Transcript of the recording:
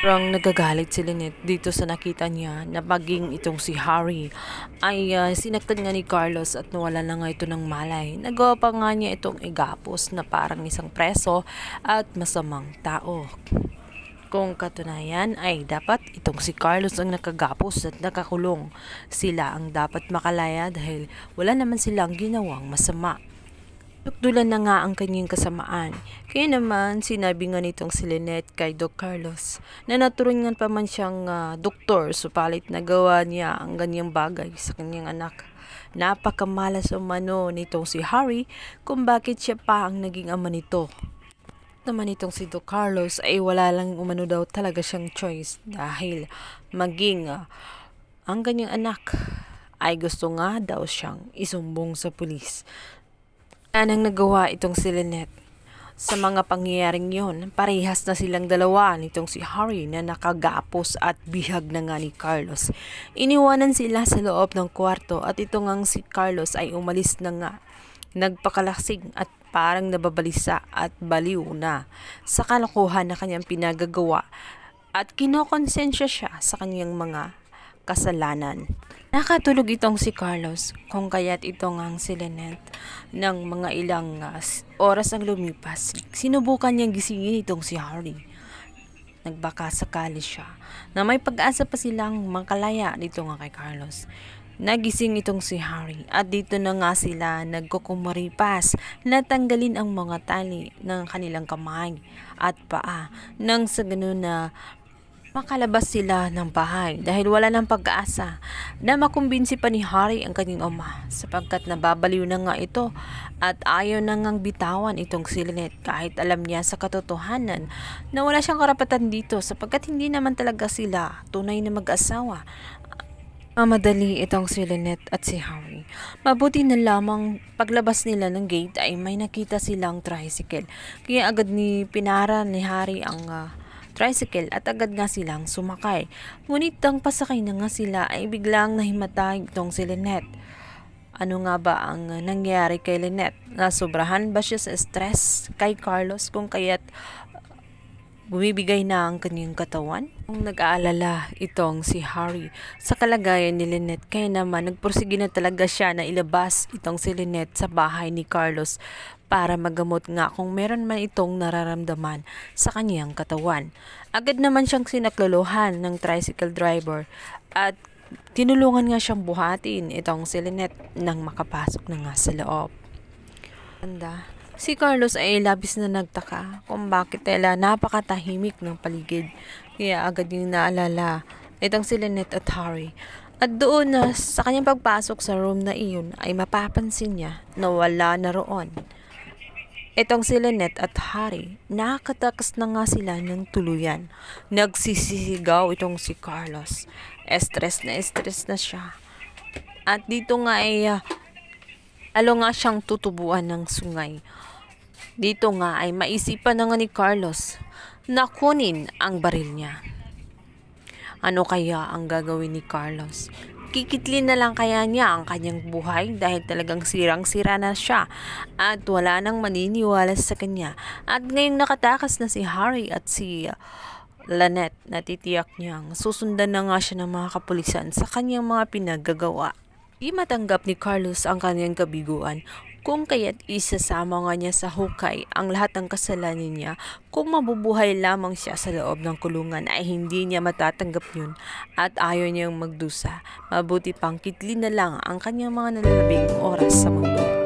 Sobrang nagagalit si Lynette dito sa nakita niya na maging itong si Harry ay sinaktan nga ni Carlos at nawala na nga ito ng malay. Nagawa pa nga niya itong igapos na parang isang preso at masamang tao. Kung katunayan ay dapat itong si Carlos ang nakagapos at nakakulong. Sila ang dapat makalaya dahil wala naman silang ginawang masama. Tukdulan na nga ang kanyang kasamaan. Kaya naman, sinabi nga nitong si Lynette kay Doc Carlos na naturuan pa man siyang doktor supalit nagawa niya ang ganyang bagay sa kanyang anak. Napakamalas umano nitong si Harry kung bakit siya pa ang naging ama nito. Naman itong si Doc Carlos ay wala lang umano daw talaga siyang choice dahil maging ang kanyang anak ay gusto nga daw siyang isumbong sa pulis. Anong nagawa itong si Lynette? Sa mga pangyayaring yon, parehas na silang dalawa nitong si Harry na nakagapos at bihag na nga ni Carlos. Iniwanan sila sa loob ng kwarto at ito ngang si Carlos ay umalis na nga. Nagpakalasing at parang nababalisa at baliw na sa kalokohan na kanyang pinagagawa at kinokonsensya siya sa kanyang mga kasalanan. Nakatulog itong si Carlos kung kaya't itong ang si Lynette ng mga ilang oras ang lumipas. Sinubukan niyang gisingin itong si Harry. Nagbaka sakali siya na may pag-asa pa silang makalaya dito nga kay Carlos. Nagising itong si Harry at dito na nga sila nagkukumaripas na tanggalin ang mga tali ng kanilang kamay at paa nang sa ganun na makalabas sila ng bahay dahil wala ng pag-asa na makumbinsi pa ni Harry ang kanyang ama sapagkat nababaliw na nga ito at ayaw na ngang bitawan itong si Lynette kahit alam niya sa katotohanan na wala siyang karapatan dito sapagkat hindi naman talaga sila tunay na mag-asawa. Mamadali itong si Lynette at si Harry. Mabuti na lamang paglabas nila ng gate ay may nakita silang tricycle kaya agad pinara ni Harry ang tricycle at agad nga silang sumakay. Ngunit ang pasakay na nga sila ay biglang nahimatay itong si Lynette. Ano nga ba ang nangyari kay Lynette? Nasobrahan ba siya sa stress kay Carlos kung kaya't bumibigay na ang kanyang katawan? Ang nag-aalala itong si Harry sa kalagayan ni Lynette kaya naman nagpursige na talaga siya na ilabas itong si Lynette sa bahay ni Carlos para magamot nga kung meron man itong nararamdaman sa kanyang katawan. Agad naman siyang sinaklolohan ng tricycle driver at tinulungan nga siyang buhatin itong si Lynette nang makapasok na nga sa loob. Si Carlos ay labis na nagtaka kung bakit napakatahimik ng paligid. Kaya agad yung naalala itong si Lynette at Harry. At doon na sa kanyang pagpasok sa room na iyon ay mapapansin niya na wala na roon itong si Lynette at Harry. Nakatakas na nga sila ng tuluyan. Nagsisisigaw itong si Carlos. Stress na siya. At dito nga ay nga siyang tutubuan ng sungay. Dito nga ay maisipan na nga ni Carlos na kunin ang baril niya. Ano kaya ang gagawin ni Carlos? Kikitlin na lang kaya niya ang kanyang buhay dahil talagang sirang-sira na siya at wala nang maniniwala sa kanya. At ngayong nakatakas na si Harry at si Lynette, natitiyak niyang susundan na nga siya ng mga kapulisan sa kanyang mga pinagagawa. Di matanggap ni Carlos ang kanyang kabiguan kung kaya't isasama nga niya sa hukay ang lahat ng kasalanan niya. Kung mabubuhay lamang siya sa loob ng kulungan ay hindi niya matatanggap yun at ayaw niyang magdusa. Mabuti pang kitlin na lang ang kanyang mga nalalabing oras sa mundo.